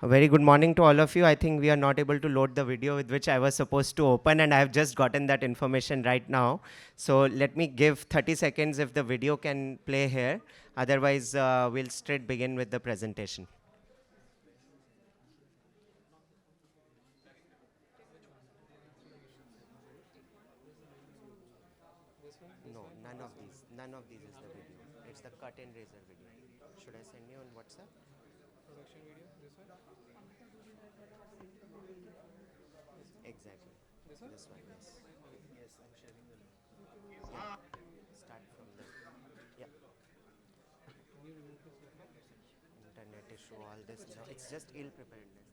A very good morning to all of you. I think we are not able to load the video with which I was supposed to open, and I have just gotten that information right now. So let me give 30 seconds if the video can play here. Otherwise, we'll straight begin with the presentation. No, none of these is the video. It's the cut and razor video. Should I send you on WhatsApp? Production video, this one? Exactly. This one, yes. Yes, I'm sharing the link. Yeah. Start from there. Yeah. Internet issue, all this. No, it's just ill preparedness.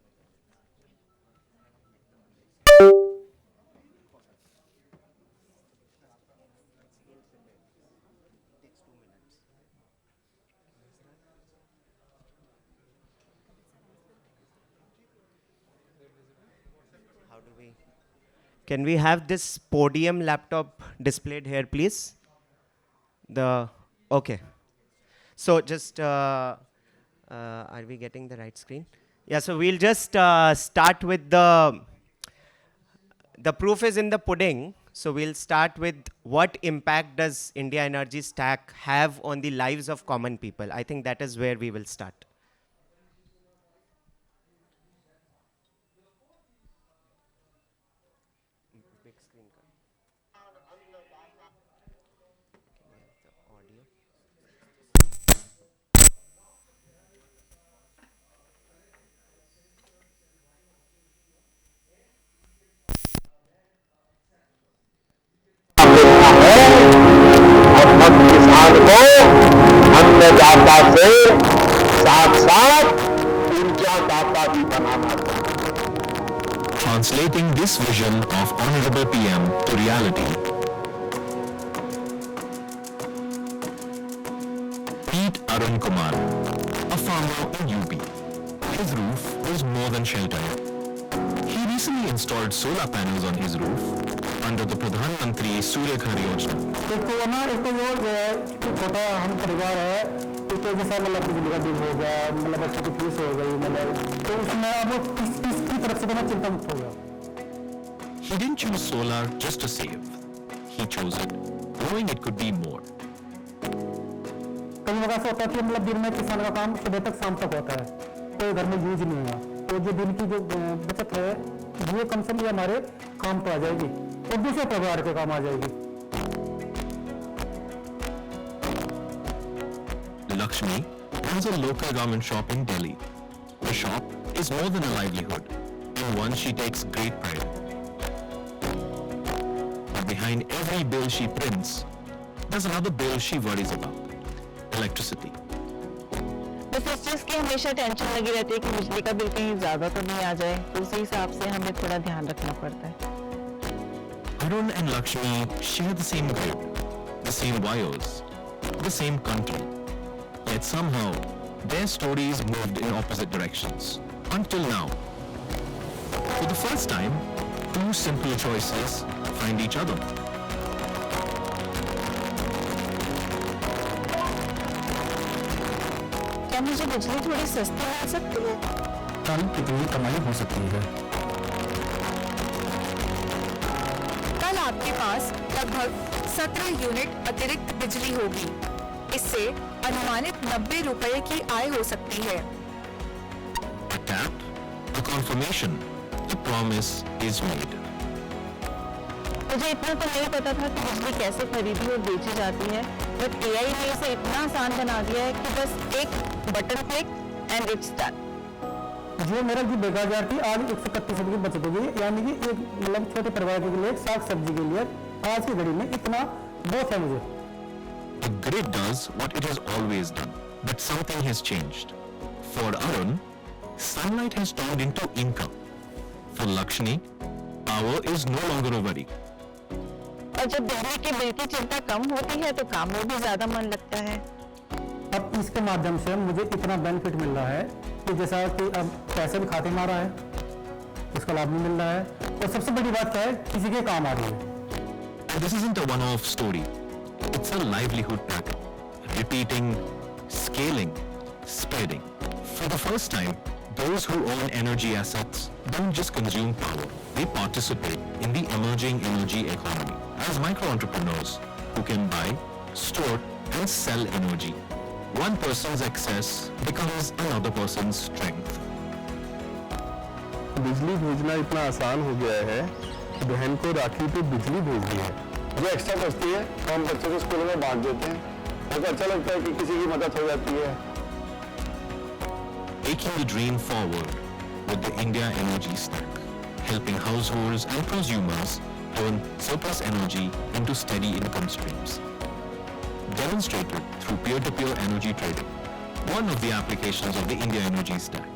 Takes 2 minutes. How do we? Can we have this podium laptop displayed here, please? Okay. So just, are we getting the right screen? Yeah, so we'll just start with the proof is in the pudding. So we'll start with what impact does India Energy Stack have on the lives of common people? I think that is where we will start. Big screen. The audio. और हम किसान को अन्नदाता से साथ साथ ऊर्जादाता भी बनाना चाहिए. Translating this vision of Honorable PM to reality. Meet Arun Kumar, a farmer in UP. His roof was more than shelter. He recently installed solar panels on his roof under the Pradhan Mantri Surya Ghar Yojana. इसको जो छोटा हम परिवार है तो जैसा मतलब बिजली का बिल हो गया मतलब बच्चे की फीस हो गई मतलब तो उसमें अब इसकी तरफ से मैं चिंता मुक्त हो गया. He didn't choose solar just to save. He chose it, knowing it could be more. कई जगह ऐसा होता है कि मतलब दिन में किसान का काम सुबह तक शाम तक होता है तो घर में यूज नहीं हुआ तो जो दिन की जो बचत है वो कम से कम हमारे काम पे आ जाएगी और दूसरे परिवार के काम आ जाएगी. Lakshmi runs a local government shop in Delhi. The shop is more than a livelihood, and one she takes great pride. But behind every bill she prints, there's another bill she worries about: electricity. बस इस चीज की हमेशा tension लगी रहती है कि बिजली का बिल कहीं ज्यादा तो नहीं आ जाए, तो उसी हिसाब से हमें थोड़ा ध्यान रखना पड़ता है. Arun and Lakshmi share the same grid, the same wires, the same country. Yet somehow, their stories moved in opposite directions. Until now. For the first time, two simple choices find each other. क्या मुझे बिजली थोड़ी सस्ती मिल सकती है? कल कितनी कमाई हो सकती है? कल आपके पास लगभग 17 यूनिट अतिरिक्त बिजली होगी. इससे अनुमानित 90 रुपए की आय हो सकती है. A tap, a confirmation, the promise is made. मुझे इतना तो नहीं पता था कि बिजली कैसे खरीदी और बेची जाती है, बट AI ने इसे इतना आसान बना दिया है कि बस एक button click and it's done. जो मेरा जो बेकार थी आज 131 की बचत होगी यानी कि एक मतलब छोटे परिवार के लिए साग सब्जी के लिए आज की घड़ी में इतना बहुत है मुझे. The grid does what it has always done, but something has changed. For Arun, sunlight has turned into income. For Lakshmi, power is no longer a worry. और जब बिजली के बिल की चिंता कम होती है तो काम में भी ज्यादा मन लगता है. अब इसके माध्यम से मुझे इतना बेनिफिट मिल रहा है कि जैसा कि अब पैसे भी खाते में आ रहा है उसका लाभ भी मिल रहा है और सबसे बड़ी बात क्या है किसी के काम आ रही है. And this isn't a one-off story. It's a livelihood pattern, repeating, scaling, spreading. For the first time, Those who own energy assets don't just consume power, they participate in the emerging energy economy as micro-entrepreneurs who can buy, store and sell energy. One person's excess becomes another person's strength. बिजली भेजना इतना आसान हो गया है, बहन को राखी पे बिजली भेजनी है। जो एक्स्ट्रा बचती है तो हम बच्चों को स्कूल में बांट देते हैं। हमको अच्छा लगता है कि किसी की मदद हो जाती है। Taking the dream forward with the India Energy Stack, helping households and consumers turn surplus energy into steady income streams. Demonstrated through peer-to-peer energy trading, one of the applications of the India Energy Stack.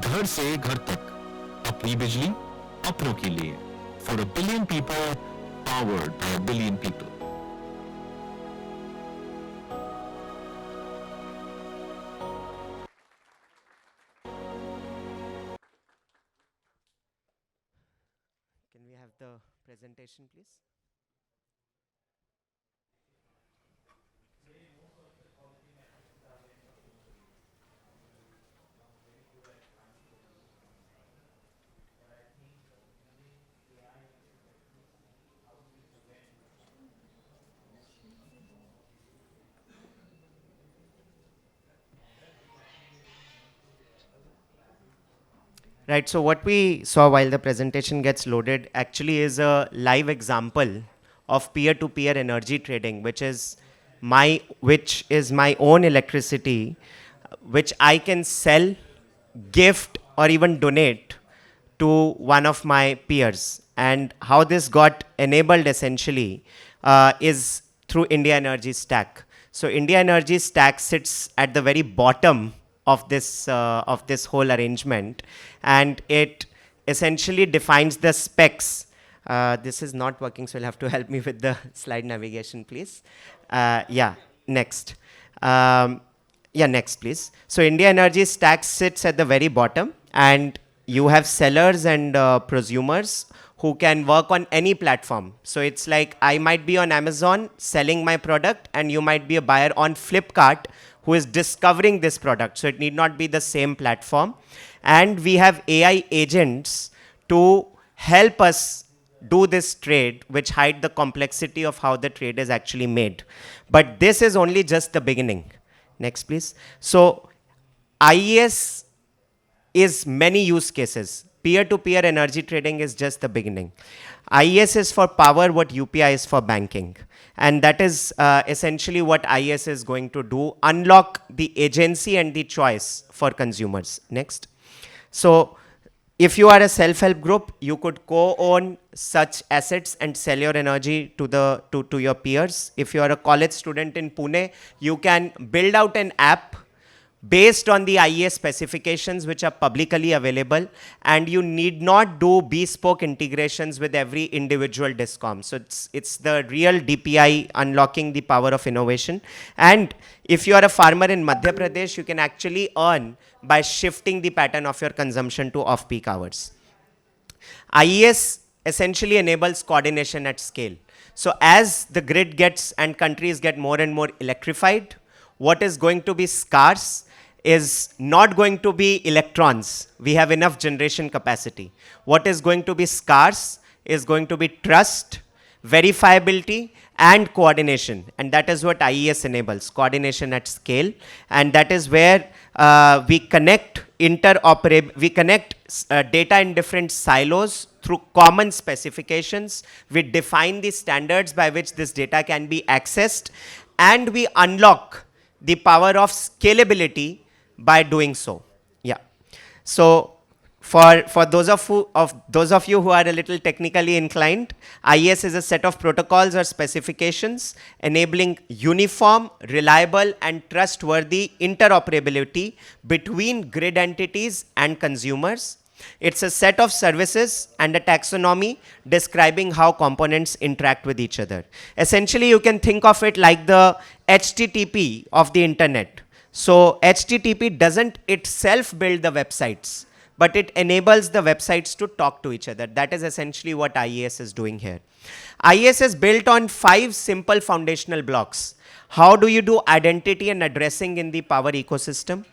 घर से घर तक, अपनी बिजली, अपनों के लिए, for a billion people, powered by a billion people. Can we have the presentation, please? Right, so what we saw while the presentation gets loaded actually is a live example of peer-to-peer energy trading, which is my own electricity, which I can sell, gift, or even donate to one of my peers. And how this got enabled essentially is through India Energy Stack. So India Energy Stack sits at the very bottom of this whole arrangement, and it essentially defines the specs. This is not working, so you'll have to help me with the slide navigation, please. Yeah, next. Next, please. So India Energy Stack sits at the very bottom, and you have sellers and prosumers who can work on any platform. So it's like I might be on Amazon selling my product, and you might be a buyer on Flipkart who is discovering this product. So it need not be the same platform. And we have AI agents to help us do this trade, which hide the complexity of how the trade is actually made. But this is only just the beginning. Next, please. So IES is many use cases. Peer-to-peer energy trading is just the beginning. IES is for power what UPI is for banking. And that is essentially what IES is going to do, unlock the agency and the choice for consumers. Next. So if you are a self-help group, you could co-own such assets and sell your energy to your peers. If you are a college student in Pune, you can build out an app based on the IES specifications which are publicly available, and you need not do bespoke integrations with every individual discom. So it's the real DPI unlocking the power of innovation. And if you are a farmer in Madhya Pradesh, you can actually earn by shifting the pattern of your consumption to off-peak hours. IES essentially enables coordination at scale. So as the grid gets and countries get more and more electrified, what is going to be scarce is not going to be electrons. We have enough generation capacity. What is going to be scarce is going to be trust, verifiability, and coordination. And that is what IES enables, coordination at scale. And that is where we connect data in different silos through common specifications. We define the standards by which this data can be accessed, and we unlock the power of scalability by doing so. Yeah. So for those of you who are a little technically inclined, IES is a set of protocols or specifications enabling uniform, reliable, and trustworthy interoperability between grid entities and consumers. It's a set of services and a taxonomy describing how components interact with each other. Essentially, you can think of it like the HTTP of the internet. So HTTP doesn't itself build the websites, but it enables the websites to talk to each other. That is essentially what IES is doing here. IES is built on 5 simple foundational blocks. How do you do identity and addressing in the power ecosystem?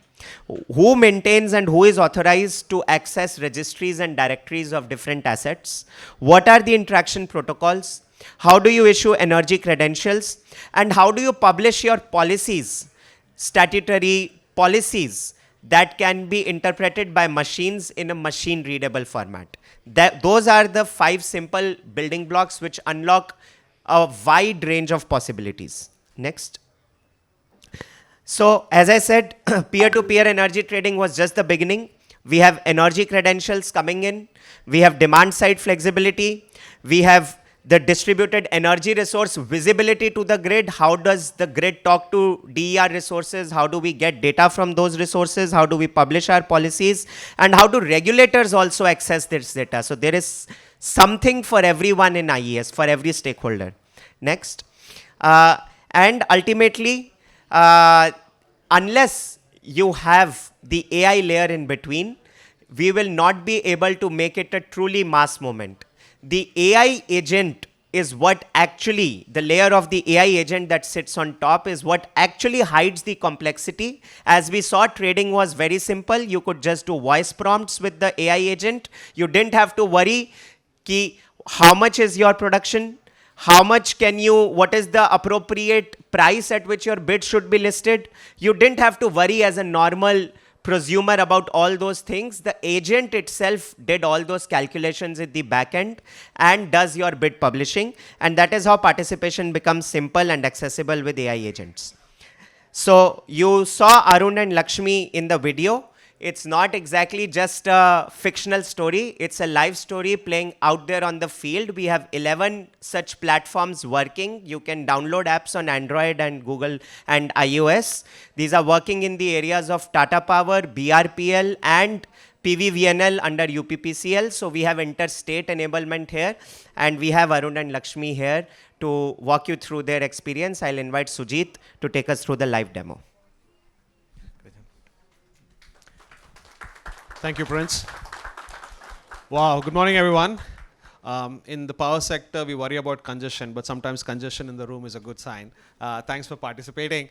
Who maintains and who is authorized to access registries and directories of different assets? What are the interaction protocols? How do you issue energy credentials? And how do you publish your policies, statutory policies that can be interpreted by machines in a machine readable format? Those are the 5 simple building blocks which unlock a wide range of possibilities. Next. So as I said, peer-to-peer energy trading was just the beginning. We have energy credentials coming in. We have demand-side flexibility. We have the distributed energy resource visibility to the grid. How does the grid talk to DER resources? How do we get data from those resources? How do we publish our policies? And how do regulators also access this data? So there is something for everyone in IES, for every stakeholder. Next. And ultimately, unless you have the AI layer in between, we will not be able to make it a truly mass moment. The AI agent is what actually, the layer of the AI agent that sits on top is what actually hides the complexity. As we saw, trading was very simple. You could just do voice prompts with the AI agent. You didn't have to worry ki how much is your production, how much can you, what is the appropriate price at which your bid should be listed. You didn't have to worry as a normal prosumer about all those things. The agent itself did all those calculations at the back end and does your bid publishing. And that is how participation becomes simple and accessible with AI agents. So you saw Arun and Lakshmi in the video. It's not exactly just a fictional story. It's a live story playing out there on the field. We have 11 such platforms working. You can download apps on Android and Google and iOS. These are working in the areas of Tata Power, BRPL, and PVVNL under UPPCL. So we have interstate enablement here. And we have Arun and Lakshmi here to walk you through their experience. I'll invite Sujit to take us through the live demo. Thank you, Prince. Wow, good morning, everyone. In the power sector, we worry about congestion, but sometimes congestion in the room is a good sign. Thanks for participating.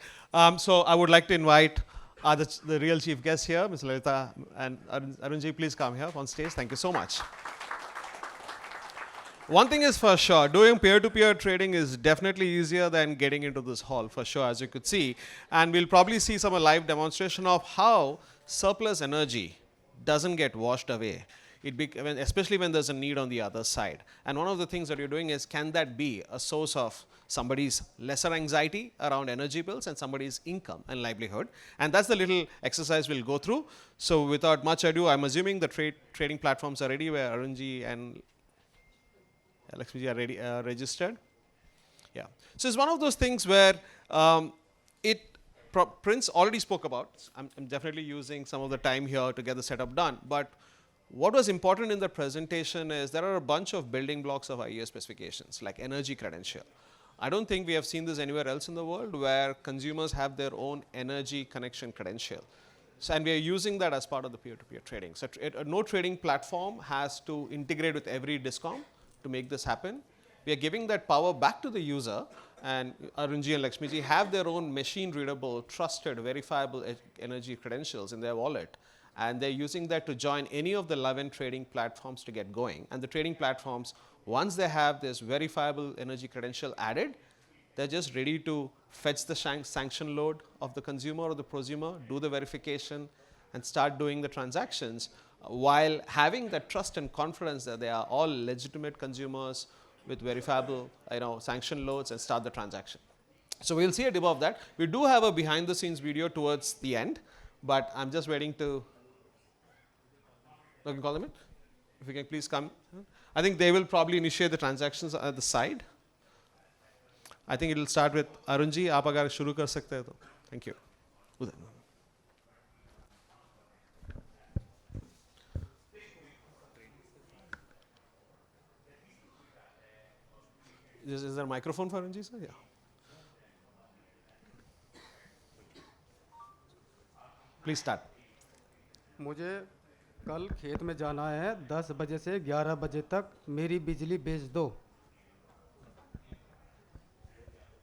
So I would like to invite the real chief guest here, Ms. Lalita and Arunji, please come here on stage. Thank you so much. One thing is for sure, doing peer-to-peer trading is definitely easier than getting into this hall, for sure, as you could see. And we'll probably see some live demonstration of how surplus energy doesn't get washed away, especially when there's a need on the other side. And one of the things that you're doing is, can that be a source of somebody's lesser anxiety around energy bills and somebody's income and livelihood? And that's the little exercise we'll go through. So without much ado, I'm assuming the trading platforms are ready, where Arunji and Lakshmiji are ready, registered. Yeah. So it's one of those things where Prince already spoke about. I'm definitely using some of the time here to get the setup done. But what was important in the presentation is there are a bunch of building blocks of IES specifications, like energy credential. I don't think we have seen this anywhere else in the world where consumers have their own energy connection credential. So, and we are using that as part of the peer-to-peer trading. So no trading platform has to integrate with every DISCOM to make this happen. We are giving that power back to the user, and Arunji and Lakshmiji have their own machine-readable, trusted, verifiable energy credentials in their wallet. And they're using that to join any of the 11 trading platforms to get going. And the trading platforms, once they have this verifiable energy credential added, they're just ready to fetch the sanction load of the consumer or the prosumer, do the verification, and start doing the transactions, while having that trust and confidence that they are all legitimate consumers with verifiable sanction loads, and start the transaction. So we'll see a demo of that. We do have a behind the scenes video towards the end, but I'm just waiting to, I can call them in. If you can please come. I think they will probably initiate the transactions at the side. I think it will start with Arunji. आप अगर शुरू कर सकते हैं तो. Thank you. Is there a microphone for Arunji, sir? Yeah. Please start. मुझे कल खेत में जाना है 10 बजे से 11 बजे तक मेरी बिजली भेज दो.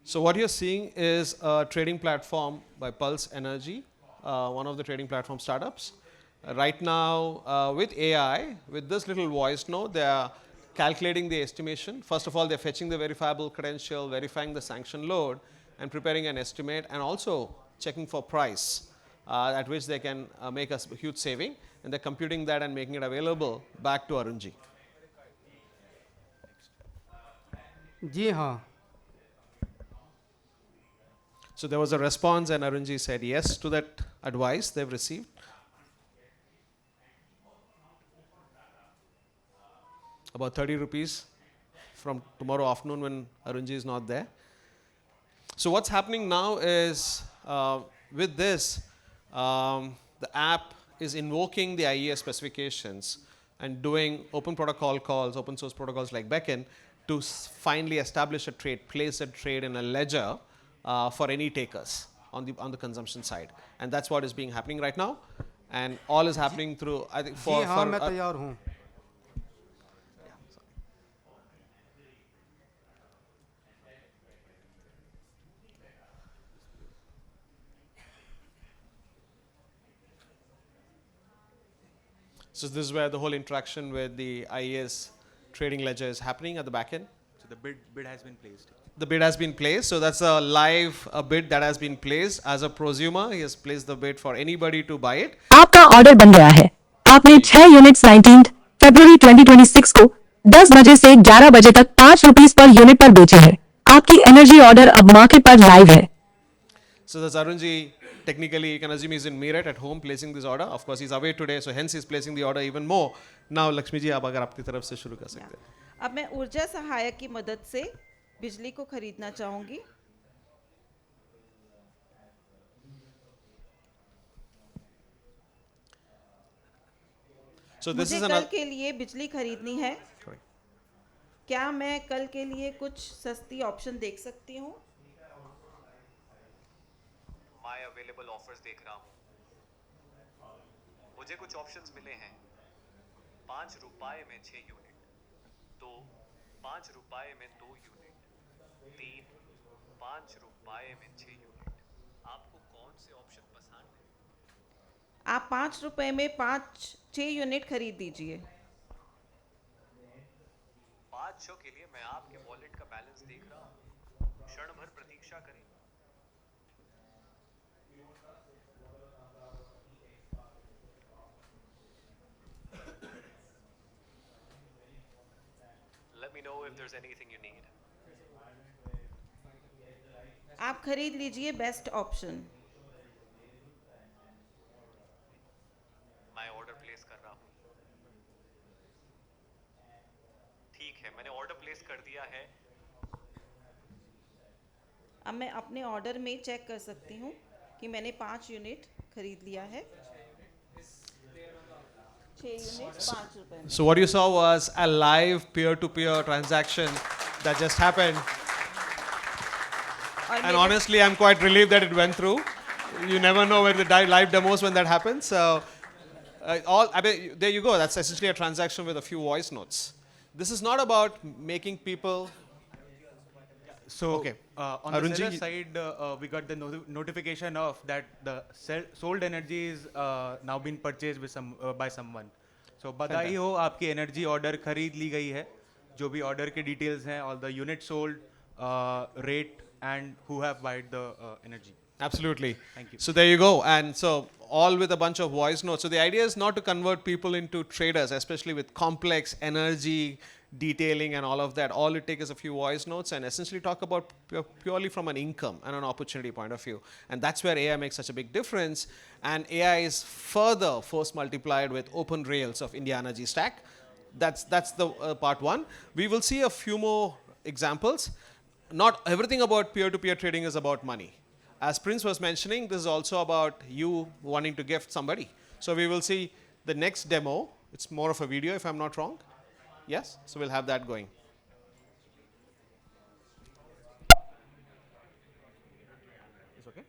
So what you're seeing is a trading platform by Pulse Energy one of the trading platform startups. Right now, with AI, with this little voice note, they are calculating the estimation. First of all, they're fetching the verifiable credential, verifying the sanction load, and preparing an estimate, and also checking for price at which they can make a huge saving. And they're computing that and making it available back to Arunji. जी हाँ. So there was a response, and Arunji said yes to that advice they've received. About 30 rupees from tomorrow afternoon when Arunji is not there. So what's happening now is with this, the app is invoking the IES specifications and doing open protocol calls, open source protocols like Beacon to finally establish a trade, place a trade in a ledger for any takers on the consumption side. And that's what is being happening right now. And all is happening through, I think, जी हाँ मैं तैयार हूँ. So this is where the whole interaction with the IES trading ledger is happening at the back end. So the bid has been placed. The bid has been placed. So that's a live bid that has been placed. As a prosumer, he has placed the bid for anybody to buy it. आपका order बन गया है. आपने 6 units 19 फरवरी 2026 को 10 बजे से 11 बजे तक 5 रुपीस पर यूनिट पर बेचे हैं. आपकी एनर्जी ऑर्डर अब मार्केट पर लाइव है. So that's Arunji. Technically, you can assume he's in Meerut at home placing this order. Of course, he's away today, so hence he's placing the order even more. Now, Lakshmi ji, आप अगर आपकी तरफ से शुरू कर सकते हैं. अब मैं ऊर्जा सहायक की मदद से बिजली को खरीदना चाहूंगी. So this मुझे is कल another. के लिए बिजली खरीदनी है. Correct. क्या मैं कल के लिए कुछ सस्ती ऑप्शन देख सकती हूँ? माय अवेलेबल ऑफर्स देख रहा हूँ. मुझे कुछ ऑप्शंस मिले हैं. 5 रुपए में 6 यूनिट, तो 5 रुपए में 2 यूनिट, 3 5 रुपए में 6 यूनिट. आपको कौन से ऑप्शन पसंद है? आप 5 रुपए में 6 यूनिट खरीद दीजिए. 500 के लिए मैं आपके वॉलेट का बैलेंस देख रहा हूँ. क्षण भर प्रतीक्षा करें. Let me know if there's anything you need. आप खरीद लीजिए बेस्ट ऑप्शन. मैं ऑर्डर प्लेस कर रहा हूँ. ठीक है, मैंने ऑर्डर प्लेस कर दिया है. अब मैं अपने ऑर्डर में चेक कर सकती हूँ कि मैंने 5 यूनिट खरीद लिया है. 6 यूनिट 5 रुपए में. So what you saw was a live peer-to-peer transaction that just happened. And honestly, I'm quite relieved that it went through. You never know where the live demos when that happens. So I mean, there you go. That's essentially a transaction with a few voice notes. This is not about making people. So Okay. On Arunji, the seller side, we got the notification of that the sold energy is now been purchased with by someone. So बधाई हो, आपकी energy order खरीद ली गई है. जो भी order के details हैं, all the units sold, rate and who have bought the energy. Absolutely. Thank you. So there you go. And so all with a bunch of voice notes. So the idea is not to convert people into traders, especially with complex energy detailing and all of that. All it takes is a few voice notes and essentially talk about purely from an income and an opportunity point of view. And that's where AI makes such a big difference. And AI is further force multiplied with open rails of India Energy Stack. That's the part one. We will see a few more examples. Not everything about peer-to-peer trading is about money. As Prince was mentioning, this is also about you wanting to gift somebody. So we will see the next demo. It's more of a video if I'm not wrong. Yes? So we'll have that going. It's okay?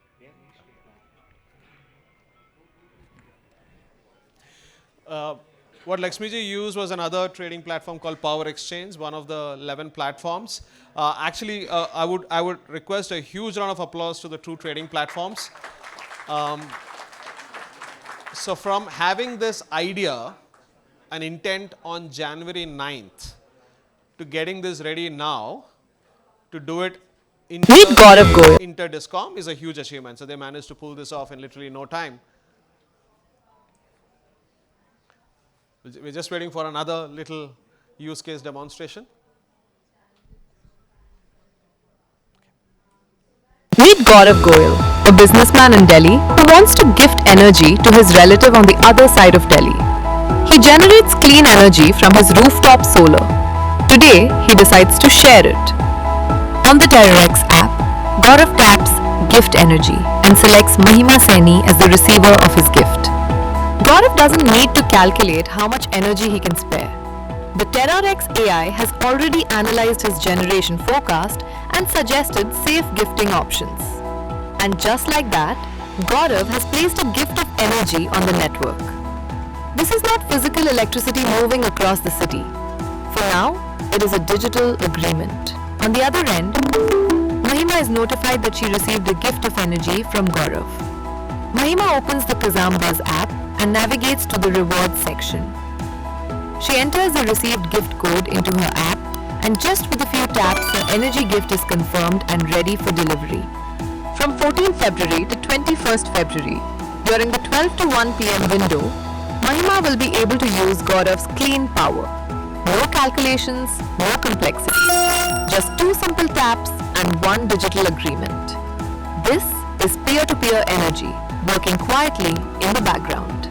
What Lakshmiji used was another trading platform called Power Exchange, one of the 11 platforms. Actually, I would request a huge round of applause to the two trading platforms. So from having this idea, an intent on January 9th, to getting this ready now, to do it Meet Gaurav Goel. inter-discom is a huge achievement. So they managed to pull this off in literally no time. We're just waiting for another little use case demonstration. Meet Gaurav Goel, a businessman in Delhi who wants to gift energy to his relative on the other side of Delhi. He generates clean energy from his rooftop solar. Today, he decides to share it. On the TerraX app, Gaurav taps Gift Energy and selects Mahima Saini as the receiver of his gift. Gaurav doesn't need to calculate how much energy he can spare. The TerraX AI has already analyzed his generation forecast and suggested safe gifting options. And just like that, Gaurav has placed a gift of energy on the network. This is not physical electricity moving across the city. For now, it is a digital agreement. On the other end, Mahima is notified that she received a gift of energy from Gaurav. Mahima opens the Kazambaz app and navigates to the rewards section. She enters the received gift code into her app, and just with a few taps, her energy gift is confirmed and ready for delivery. From 14th February to 21st February, during the 12 to 1 p.m. window, Mahima will be able to use Gaurav's clean power. No calculations, no complexity. Just 2 simple taps and 1 digital agreement. This is peer-to-peer energy, working quietly in the background.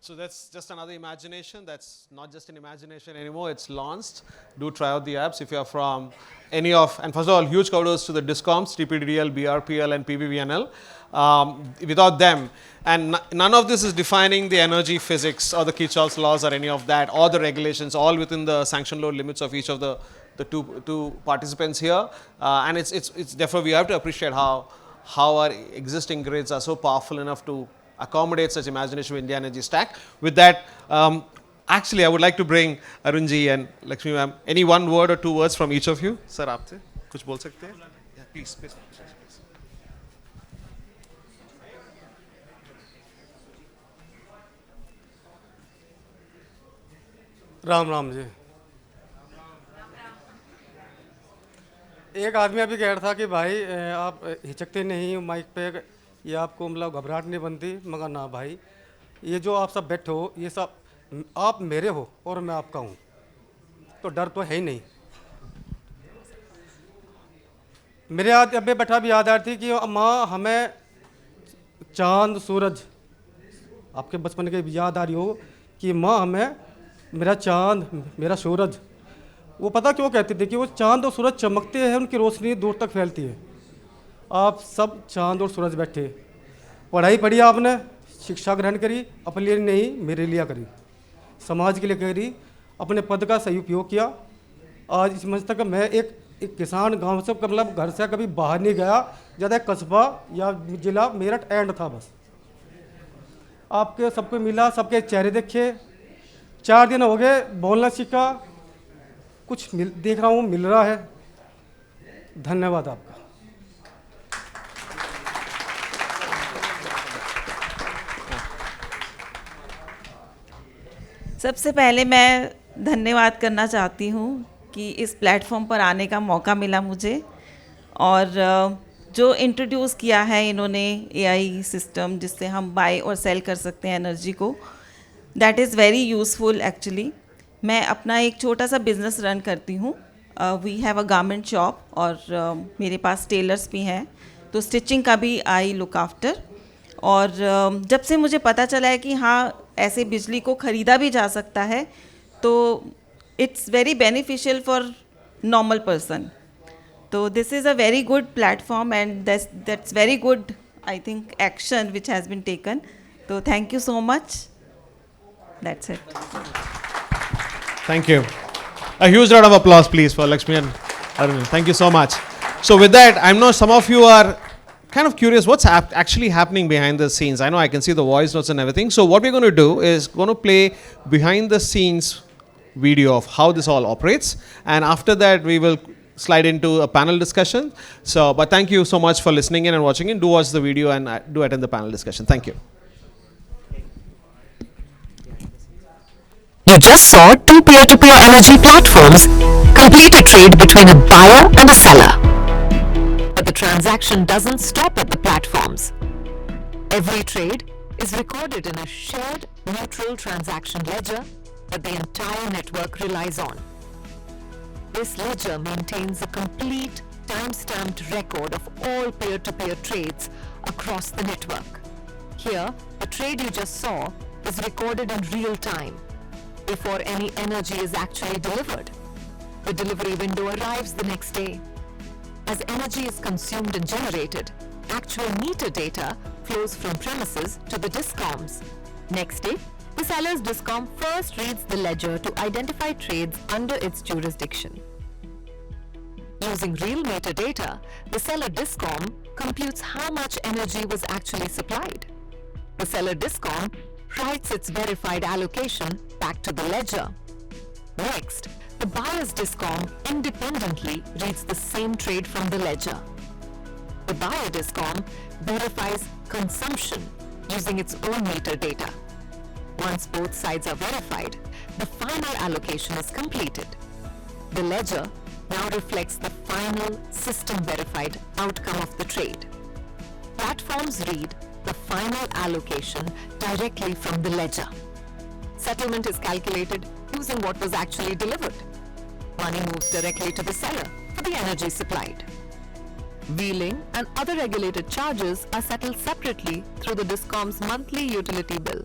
So that's just another imagination. That's not just an imagination anymore. It's launched. Do try out the apps if you are from any of, and first of all, huge kudos to the discoms, TPDDL, BRPL and PBVNL. Without them, and none of this is defining the energy physics or the Kirchhoff's laws or any of that, or the regulations, all within the sanction load limits of each of the two participants here. And it's therefore we have to appreciate how our existing grids are so powerful enough to accommodate such imagination with India Energy Stack. With that, actually I would like to bring Arunji and Lakshmi ma'am. Any one word or 2 words from each of you? Sir, आपसे कुछ बोल सकते हैं? Yeah, please. Ram Ram ji. एक आदमी अभी कह रहा था कि भाई आप हिचकते नहीं माइक पे, ये आपको मतलब घबराहट नहीं बनती। मगर ना भाई, ये जो आप सब बैठे हो, ये सब आप मेरे हो और मैं आपका हूँ, तो डर तो है ही नहीं। मेरे याद अभी बैठा भी याद आ रही थी कि माँ हमें चांद सूरज, आपके बचपन की याद आ रही हो कि माँ हमें मेरा चांद मेरा सूरज, वो पता क्यों कहते थे कि वो चांद और सूरज चमकते हैं, उनकी रोशनी दूर तक फैलती है। आप सब चांद और सूरज बैठे, पढ़ाई पढ़ी आपने, शिक्षा ग्रहण करी, अपने लिए नहीं मेरे लिए करी, समाज के लिए करी, अपने पद का सही उपयोग किया। आज इस मंच तक मैं एक किसान गांव से मतलब घर से कभी बाहर नहीं गया, ज़्यादा कस्बा या जिला मेरठ एंड था बस। आपके सबको मिला, सबके चेहरे देखे, 4 दिन हो गए, बोलना सीखा, कुछ देख रहा हूँ मिल रहा है। धन्यवाद आपका। सबसे पहले मैं धन्यवाद करना चाहती हूँ कि इस प्लेटफॉर्म पर आने का मौका मिला मुझे, और जो इंट्रोड्यूस किया है इन्होंने एआई सिस्टम जिससे हम बाय और सेल कर सकते हैं एनर्जी को, that is very useful actually. मैं अपना एक छोटा सा बिज़नेस रन करती हूँ। We have a garment shop और मेरे पास टेलर्स भी हैं, तो स्टिचिंग का भी आई लुक आफ्टर। और जब से मुझे पता चला है कि हाँ ऐसे बिजली को ख़रीदा भी जा सकता है, तो it's very beneficial for normal person. तो this is a very good platform and that's very good I think action which has been taken. तो thank you so much, that's it. Thank you. A huge round of applause, please, for Lakshmi and Arun. Thank you so much. So with that, I know some of you are kind of curious what's actually happening behind the scenes. I know I can see the voice notes and everything. So what we're going to do is going to play behind the scenes video of how this all operates. And after that, we will slide into a panel discussion. So, but thank you so much for listening in and watching in. Do watch the video and do attend the panel discussion. Thank you. You just saw two peer-to-peer energy platforms complete a trade between a buyer and a seller. But the transaction doesn't stop at the platforms. Every trade is recorded in a shared neutral transaction ledger that the entire network relies on. This ledger maintains a complete time-stamped record of all peer-to-peer trades across the network. Here, the trade you just saw is recorded in real time before any energy is actually delivered. The delivery window arrives the next day. As energy is consumed and generated, actual meter data flows from premises to the discoms. Next day, the seller's discom first reads the ledger to identify trades under its jurisdiction. Using real meter data, the seller discom computes how much energy was actually supplied. The seller discom writes its verified allocation back to the ledger. Next, the buyer's discom independently reads the same trade from the ledger. The buyer discom verifies consumption using its own meter data. Once both sides are verified, the final allocation is completed. The ledger now reflects the final system-verified outcome of the trade. Platforms read the final allocation directly from the ledger. Settlement is calculated using what was actually delivered. Money moves directly to the seller for the energy supplied. Wheeling and other regulated charges are settled separately through the discom's monthly utility bill.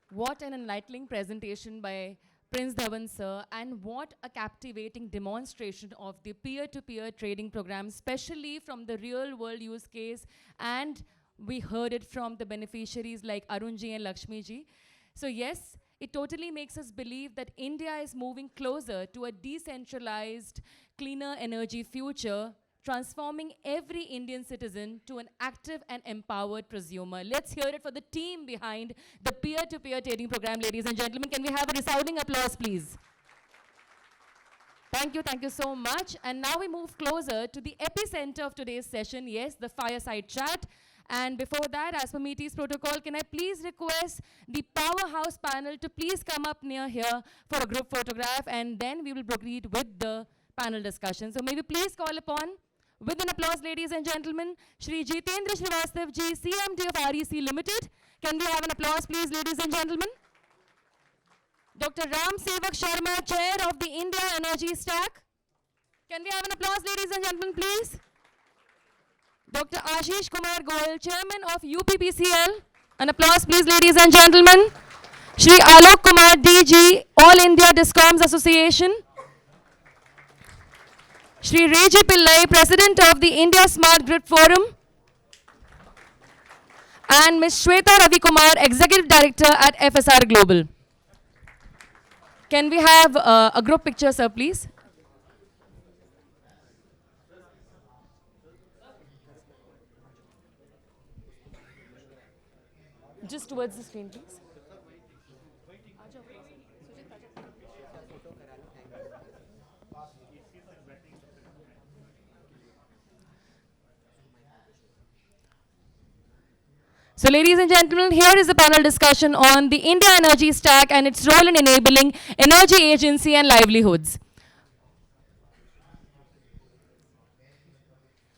What an enlightening presentation by Prince Dhawan sir, and what a captivating demonstration of the peer-to-peer trading program, especially from the real-world use case, and we heard it from the beneficiaries like Arunji and Lakshmiji. So yes, it totally makes us believe that India is moving closer to a decentralized, cleaner energy future, transforming every Indian citizen to an active and empowered prosumer. Let's hear it for the team behind the peer-to-peer trading program, ladies and gentlemen. Can we have a resounding applause, please? Thank you so much. And now we move closer to the epicenter of today's session, yes, the fireside chat. And before that, as per meeting's protocol, can I please request the powerhouse panel to please come up near here for a group photograph, and then we will proceed with the panel discussion. So may we please call upon, with an applause, ladies and gentlemen, Shri Jitendra Srivastava ji, CMD of REC Limited. Can we have an applause, please, ladies and gentlemen? Dr. Ram Sewak Sharma, Chair of the India Energy Stack. Can we have an applause, ladies and gentlemen, please? Dr. Ashish Kumar Goel, Chairman of UPPCL. An applause, please, ladies and gentlemen. Shri Alok Kumar, DG, All India Discoms Association. Sh Reji Pillai, President of the India Smart Grid Forum. And Ms. Swetha Ravi Kumar, Executive Director at FSR Global. Can we have a group picture, sir, please? Just towards the screen, please. So ladies and gentlemen, here is a panel discussion on the India Energy Stack and its role in enabling energy agency and livelihoods.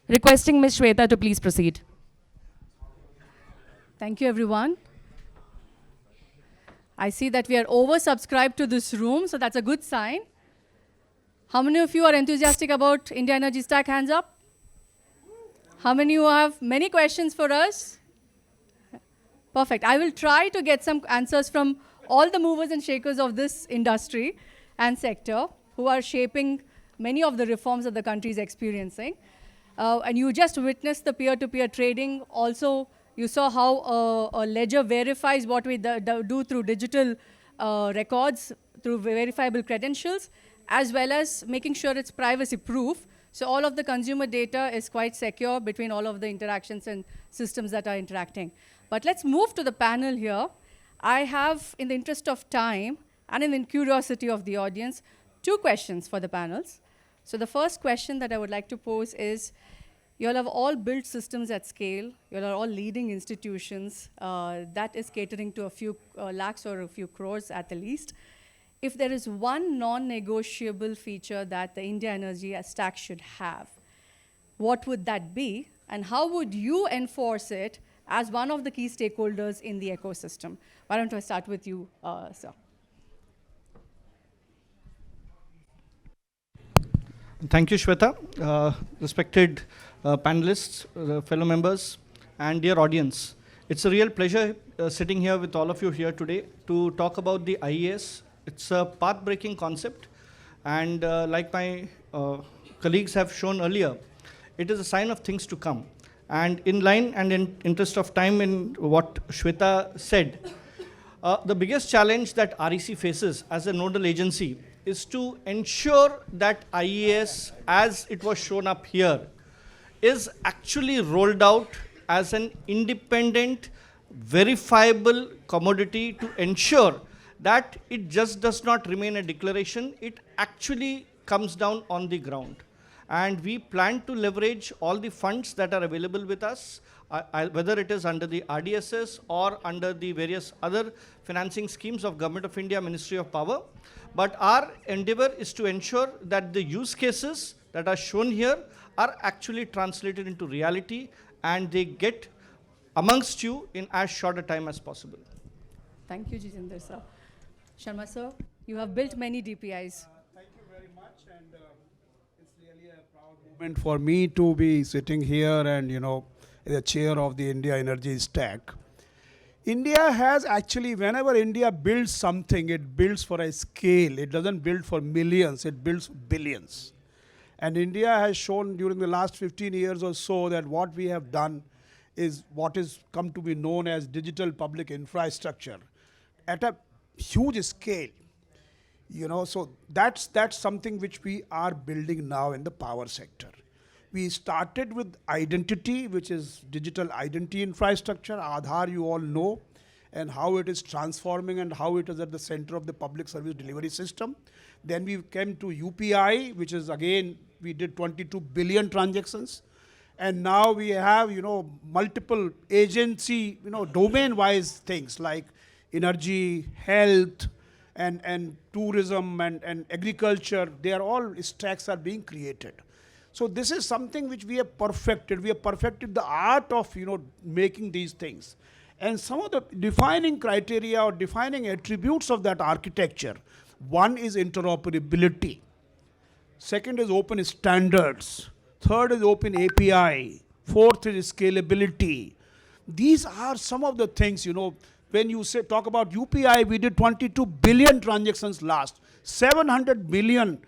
Requesting Ms. Swetha to please proceed. Thank you, everyone. I see that we are oversubscribed to this room, so that's a good sign. How many of you are enthusiastic about India Energy Stack? Hands up. How many of you have many questions for us? Perfect. I will try to get some answers from all the movers and shakers of this industry and sector who are shaping many of the reforms that the country is experiencing. And you just witnessed the peer-to-peer trading. Also, you saw how a ledger verifies what we do through digital records, through verifiable credentials, as well as making sure it's privacy-proof. So all of the consumer data is quite secure between all of the interactions and systems that are interacting. But let's move to the panel here. I have, in the interest of time and in the curiosity of the audience, 2 questions for the panels. So the first question that I would like to pose is, you all have all built systems at scale. You all are all leading institutions that is catering to a few lakhs or a few crores at the least. If there is one non-negotiable feature that the India Energy Stack should have, what would that be? And how would you enforce it as one of the key stakeholders in the ecosystem? Why don't I start with you, sir? Thank you, Shweta. Respected panelists, fellow members, and dear audience. It's a real pleasure sitting here with all of you here today to talk about the IES. It's a path-breaking concept, and like my colleagues have shown earlier, it is a sign of things to come. And in line and in interest of time in what Shweta said, the biggest challenge that REC faces as a nodal agency is to ensure that IES, as it was shown up here, is actually rolled out as an independent, verifiable commodity to ensure that it just does not remain a declaration, it actually comes down on the ground. And we plan to leverage all the funds that are available with us, whether it is under the RDSS or under the various other financing schemes of Government of India, Ministry of Power. But our endeavor is to ensure that the use cases that are shown here are actually translated into reality and they get amongst you in as short a time as possible. Thank you, Jitendra sir. Sharma sir, you have built many DPIs. Thank you very much, and it's really a proud moment for me to be sitting here and, the chair of the India Energy Stack. India has actually, whenever India builds something, it builds for a scale. It doesn't build for millions, it builds billions. And India has shown during the last 15 years or so that what we have done is what is come to be known as digital public infrastructure at a huge scale. So that's something which we are building now in the power sector. We started with identity, which is digital identity infrastructure. Aadhaar, you all know, and how it is transforming and how it is at the center of the public service delivery system. Then we came to UPI, which is again, we did 22 billion transactions. And now we have, multiple agency, domain-wise things like energy, health, and tourism and agriculture. They are all stacks are being created. So this is something which we have perfected. We have perfected the art of, making these things. And some of the defining criteria or defining attributes of that architecture, one is interoperability. Second is open standards. Third is open API. Fourth is scalability. These are some of the things, when you talk about UPI, we did 22 billion transactions last. 700 million,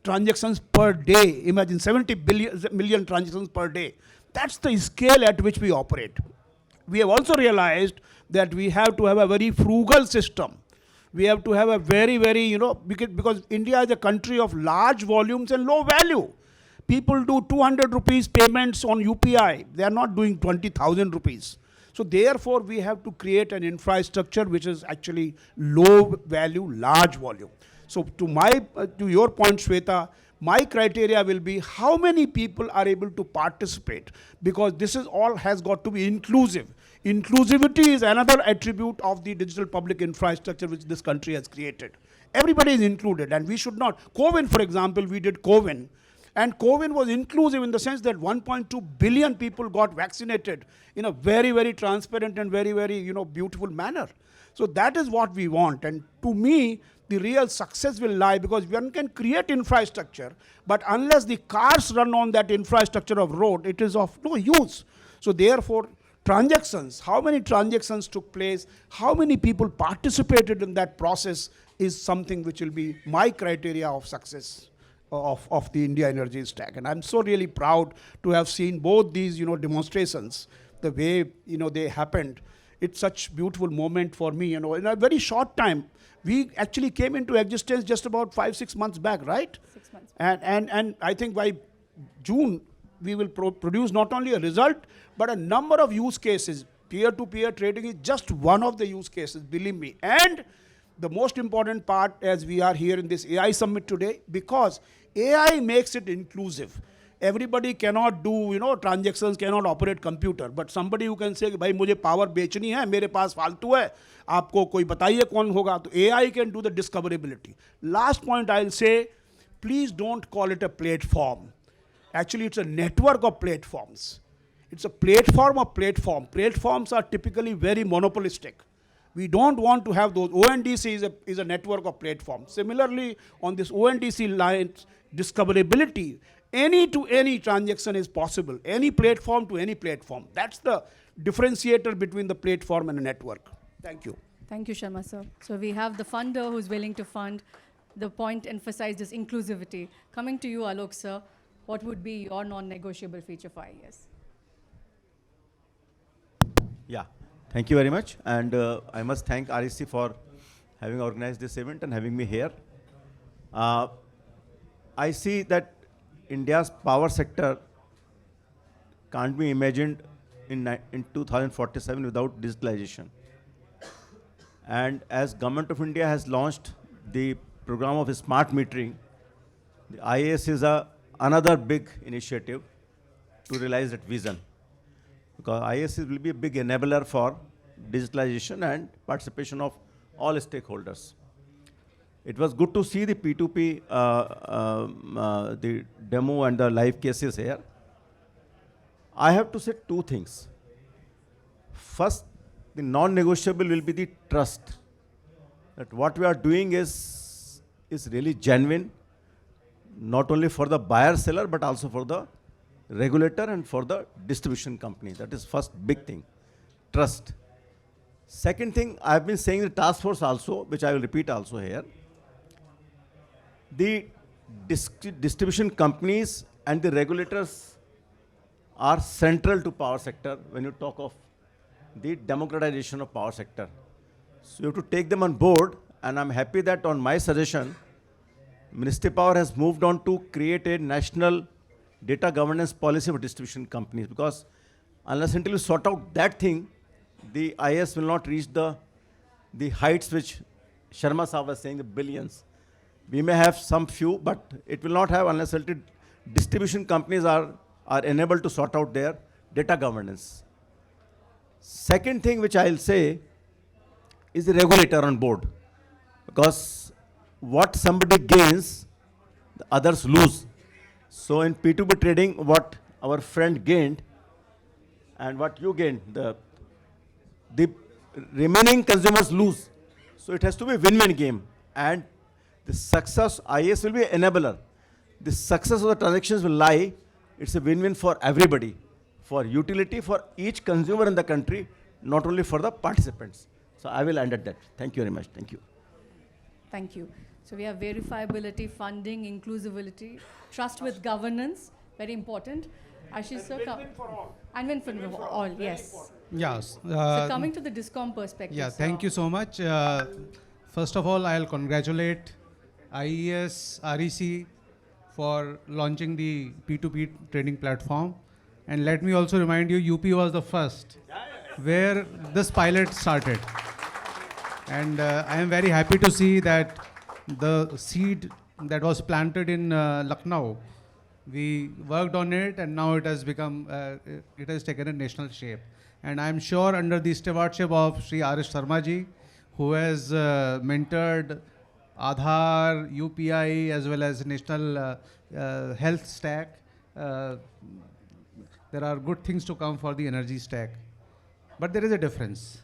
transactions per day. Imagine 70 million transactions per day. That's the scale at which we operate. We have also realized that we have to have a very frugal system. We have to have a very, very, because India is a country of large volumes and low value. People do 200 rupees payments on UPI. They are not doing 20,000 rupees. So therefore, we have to create an infrastructure which is actually low value, large volume. So to your point, Shweta, my criteria will be how many people are able to participate, because this is all has got to be inclusive. Inclusivity is another attribute of the digital public infrastructure which this country has created. Everybody is included, and we should not. COVID, for example, we did COVID, and COVID was inclusive in the sense that 1.2 billion people got vaccinated in a very, very transparent and very, very, beautiful manner. So that is what we want. And to me, the real success will lie, because one can create infrastructure, but unless the cars run on that infrastructure of road, it is of no use. So therefore, transactions, how many transactions took place, how many people participated in that process is something which will be my criteria of success of the India Energy Stack. And I'm so really proud to have seen both these, demonstrations, the way, they happened. It's such beautiful moment for me, in a very short time. We actually came into existence just about 5-6 months back, right? 6 months. And I think by June, we will produce not only a result, but a number of use cases. Peer-to-peer trading is just one of the use cases, believe me. And the most important part, as we are here in this AI summit today, because AI makes it inclusive. Everybody cannot do, transactions, cannot operate computer, but somebody who can say, भाई मुझे power बेचनी है, मेरे पास फालतू है, आपको कोई बताइए कौन होगा, तो AI can do the discoverability. Last point I'll say, please don't call it a platform. Actually, it's a network of platforms. It's a platform of platform. Platforms are typically very monopolistic. We don't want to have those. ONDC is a network of platforms. Similarly, on this ONDC line, discoverability, any to any transaction is possible. Any platform to any platform. That's the differentiator between the platform and a network. Thank you. Thank you, Sharma sir. So we have the funder who's willing to fund. The point emphasized is inclusivity. Coming to you, Alok sir, what would be your non-negotiable feature for IES? Yeah, thank you very much. And I must thank REC for having organized this event and having me here. I see that India's power sector can't be imagined in 2047 without digitalization. And as Government of India has launched the program of smart metering, the IES is another big initiative to realize that vision. Because IES will be a big enabler for digitalization and participation of all stakeholders. It was good to see the P2P, the demo and the live cases here. I have to say two things. First, the non-negotiable will be the trust. That what we are doing is really genuine, not only for the buyer seller, but also for the regulator and for the distribution company. That is first big thing, trust. Second thing, I have been saying the task force also, which I will repeat also here. The distribution companies and the regulators are central to power sector when you talk of the democratization of power sector. So you have to take them on board, and I'm happy that on my suggestion, Ministry of Power has moved on to create a national data governance policy for distribution companies, because unless until you sort out that thing, the IS will not reach the heights which Sharma Saab was saying, the billions. We may have some few, but it will not have unless until distribution companies are enabled to sort out their data governance. Second thing which I'll say is the regulator on board, because what somebody gains, the others lose. So in P2P trading, what our friend gained and what you gained, the remaining consumers lose. So it has to be a win-win game. And the success, IS will be an enabler. The success of the transactions will lie, it's a win-win for everybody, for utility, for each consumer in the country, not only for the participants. So I will end at that. Thank you very much. Thank you. Thank you. So we have verifiability, funding, inclusivity, trust with governance, very important. Ashish sir, win for all. And win for all, yes. Yes. So coming to the DISCOM perspective. Yeah, thank you so much. First of all, I'll congratulate IES, REC for launching the P2P trading platform. And let me also remind you, UP was the first where this pilot started. And I am very happy to see that the seed that was planted in Lucknow, we worked on it, and now it has become, it has taken a national shape. And I'm sure under the stewardship of Shri R.S. Sharma ji, who has mentored Aadhaar, UPI, as well as national health stack, there are good things to come for the energy stack. But there is a difference.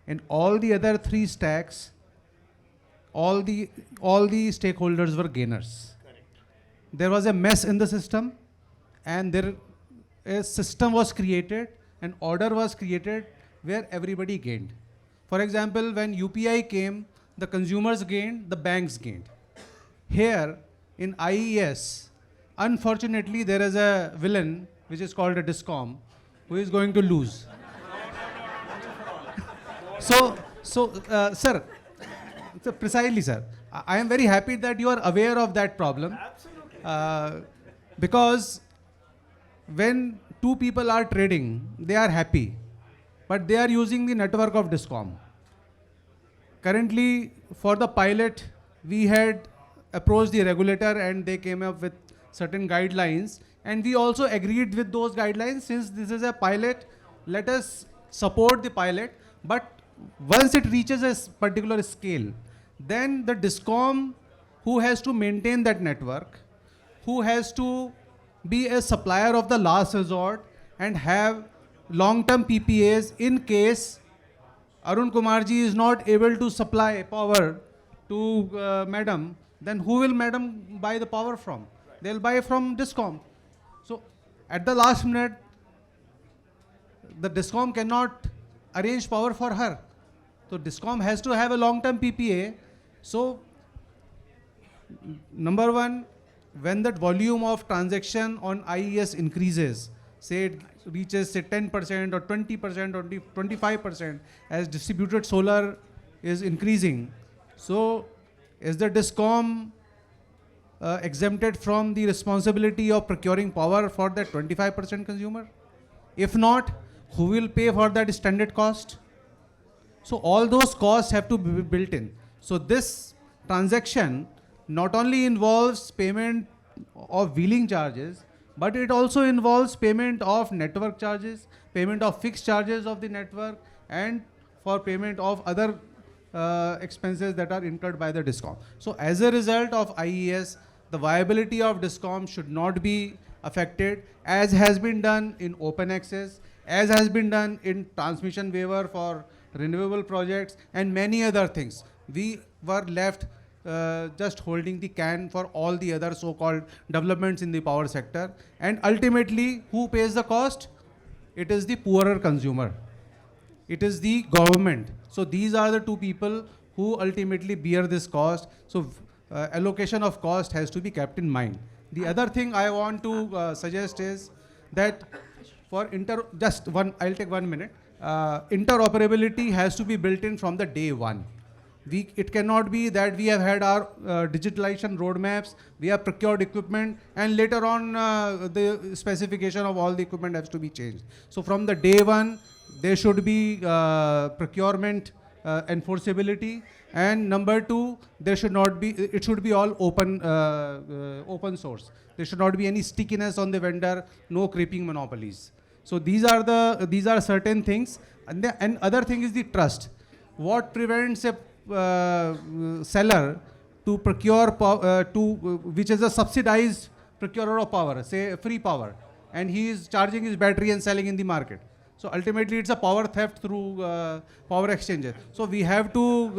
In all the other three stacks, all the stakeholders were gainers. Correct. There was a mess in the system, and a system was created, an order was created where everybody gained. For example, when UPI came, the consumers gained, the banks gained. Here in IES, unfortunately, there is a villain which is called a DISCOM who is going to lose. So, sir, precisely, sir. I am very happy that you are aware of that problem. Absolutely. Because when two people are trading, they are happy. but they are using the network of DISCOM. Currently, for the pilot, we had approached the regulator and they came up with certain guidelines, and we also agreed with those guidelines. Since this is a pilot, let us support the pilot, but once it reaches a particular scale, then the DISCOM, who has to maintain that network, who has to be a supplier of the last resort and have long-term PPAs in case Arun Kumarji is not able to supply power to madam, then who will madam buy the power from? They'll buy from DISCOM. So at the last minute, the DISCOM cannot arrange power for her. So DISCOM has to have a long-term PPA. So number one, when that volume of transaction on IES increases, say it reaches say 10% or 20% or 25% as distributed solar is increasing, so is the DISCOM exempted from the responsibility of procuring power for that 25% consumer? If not, who will pay for that standard cost? So all those costs have to be built in. So this transaction not only involves payment of wheeling charges, but it also involves payment of network charges, payment of fixed charges of the network, and for payment of other expenses that are incurred by the DISCOM. So as a result of IES, the viability of DISCOM should not be affected, as has been done in open access, as has been done in transmission waiver for renewable projects and many other things. We were left just holding the can for all the other so-called developments in the power sector. And ultimately, who pays the cost? It is the poorer consumer. It is the government. So these are the two people who ultimately bear this cost. So allocation of cost has to be kept in mind. The other thing I want to suggest is that for I'll take 1 minute. Interoperability has to be built in from the day one. It cannot be that we have had our digitalization roadmaps, we have procured equipment, and later on the specification of all the equipment has to be changed. So from the day one, there should be procurement enforceability, and number two, there should not be, it should be all open source. There should not be any stickiness on the vendor, no creeping monopolies. So these are certain things, and other thing is the trust. What prevents a seller to procure which is a subsidized procurer of power, say free power, and he is charging his battery and selling in the market. So ultimately it's a power theft through power exchanges. So we have to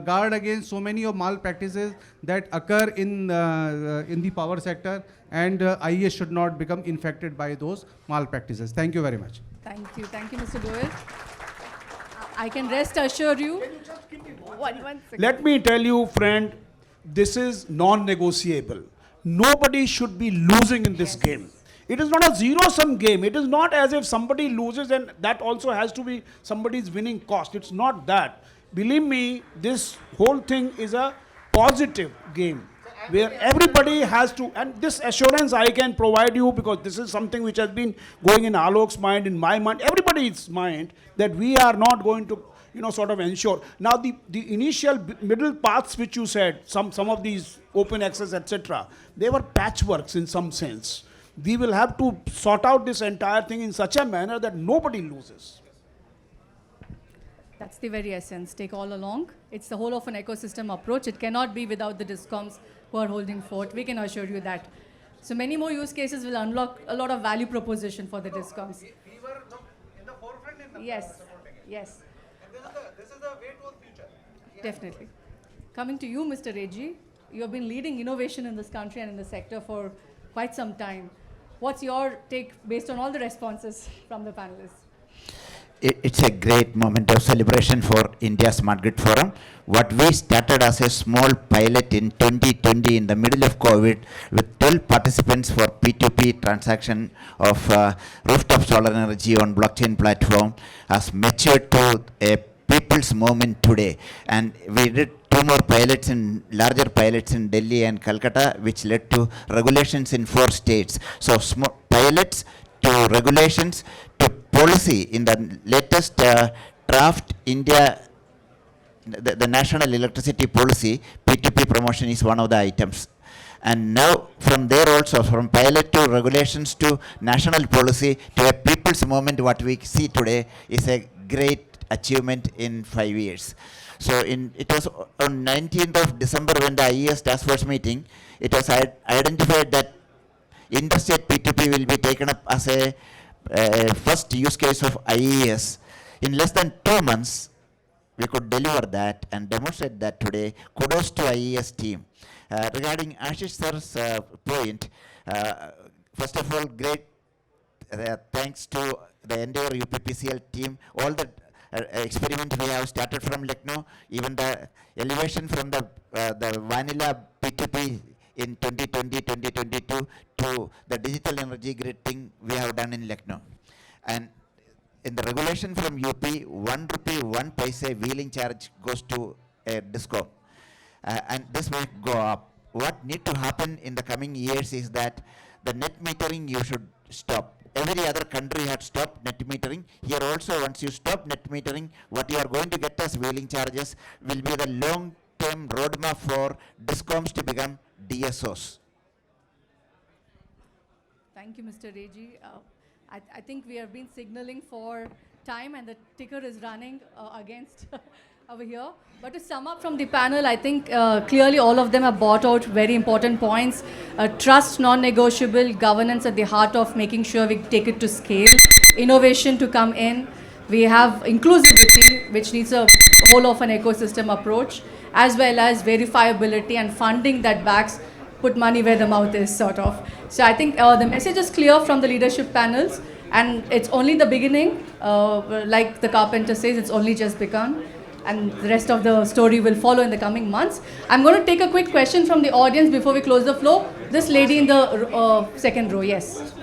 guard against so many of malpractices that occur in the power sector, and IES should not become infected by those malpractices. Thank you very much. Thank you, Mr. Goel. I can rest assure you. One second. Let me tell you, friend, this is non-negotiable. Nobody should be losing in this game. It is not a zero-sum game. It is not as if somebody loses and that also has to be somebody's winning cost. It's not that. Believe me, this whole thing is a positive game where everybody has to, and this assurance I can provide you, because this is something which has been going in Alok's mind, in my mind, everybody's mind, that we are not going to, sort of ensure. Now the initial middle paths which you said, some of these open access, etc., they were patchworks in some sense. We will have to sort out this entire thing in such a manner that nobody loses. That's the very essence. Take all along. It's the whole of an ecosystem approach. It cannot be without the DISCOMs who are holding fort. We can assure you that. So many more use cases will unlock a lot of value proposition for the DISCOMs. We were in the forefront in Yes. And this is the way to the future. Definitely. Coming to you, Mr. Reji, you have been leading innovation in this country and in the sector for quite some time. What's your take based on all the responses from the panelists? It's a great moment of celebration for India Smart Grid Forum. What we started as a small pilot in 2020 in the middle of COVID with 12 participants for P2P transaction of rooftop solar energy on blockchain platform has matured to a people's movement today. And we did 2 more pilots larger pilots in Delhi and Calcutta, which led to regulations in 4 states. So small pilots to regulations to policy in the latest draft India, the National Electricity Policy, P2P promotion is one of the items. And now from there also, from pilot to regulations to national policy to a people's movement, what we see today is a great achievement in 5 years. So it was on 19th of December when the IES task force meeting, it was identified that interstate P2P will be taken up as a first use case of IES. In less than 2 months, we could deliver that and demonstrate that today. Kudos to IES team. Regarding Ashish sir's point, first of all, great thanks to the entire UPPCL team. All the experiment we have started from Lucknow, even the elevation from the vanilla P2P in 2020, 2022 to the digital energy grid thing we have done in Lucknow. And in the regulation from UP, 1 rupee 1 paise wheeling charge goes to a discom. And this will go up. What need to happen in the coming years is that the net metering you should stop. Every other country had stopped net metering. Here also, once you stop net metering, what you are going to get as wheeling charges will be the long-term roadmap for discoms to become DSOs. Thank you, Mr. Reji. I think we have been signaling for time and the ticker is running against over here. But to sum up from the panel, I think clearly all of them have brought out very important points. Trust, non-negotiable, governance at the heart of making sure we take it to scale, innovation to come in. We have inclusivity, which needs a whole of an ecosystem approach, as well as verifiability and funding that backs, put money where the mouth is, sort of. So I think the message is clear from the leadership panels, and it's only the beginning. Like the carpenter says, it's only just begun. And the rest of the story will follow in the coming months. I'm going to take a quick question from the audience before we close the floor. This lady in the second row, yes.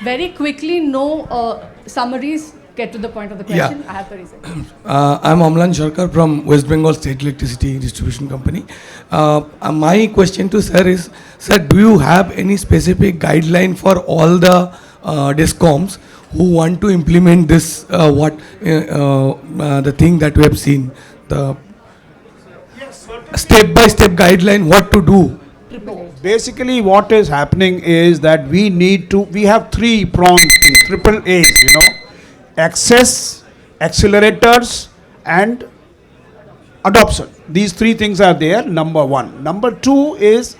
Very quickly, no summaries, get to the point of the question. I have the reason. I'm Amlan Sharkar from West Bengal State Electricity Distribution Company. My question to sir is, sir, do you have any specific guideline for all the discoms who want to implement this, the thing that we have seen, the step-by-step guideline, what to do? Basically, what is happening is that we have 3-pronged thing, triple A's, access, accelerators, and adoption. These 3 things are there, number 1. Number 2 is,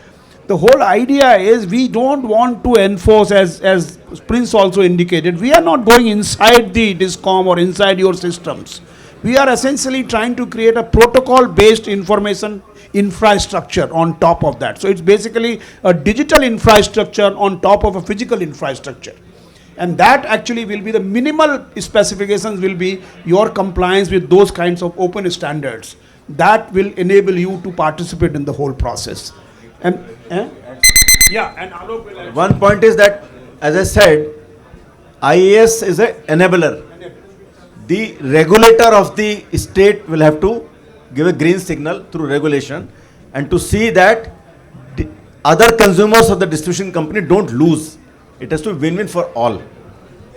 the whole idea is we don't want to enforce, as Prince also indicated, we are not going inside the discom or inside your systems. We are essentially trying to create a protocol-based information infrastructure on top of that. So it's basically a digital infrastructure on top of a physical infrastructure. And that actually will be the minimal specifications will be your compliance with those kinds of open standards. That will enable you to participate in the whole process. And and Alok will one point is that, as I said, IES is an enabler. The regulator of the state will have to give a green signal through regulation and to see that the other consumers of the distribution company don't lose. It has to be win-win for all.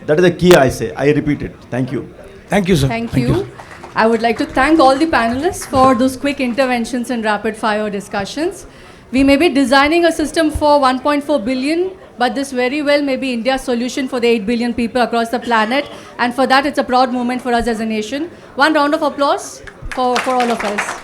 That is the key, I repeat it. Thank you. Thank you, sir. Thank you. I would like to thank all the panelists for those quick interventions and rapid fire discussions. We may be designing a system for 1.4 billion, but this very well may be India's solution for the 8 billion people across the planet. And for that, it's a proud moment for us as a nation. One round of applause for all of us.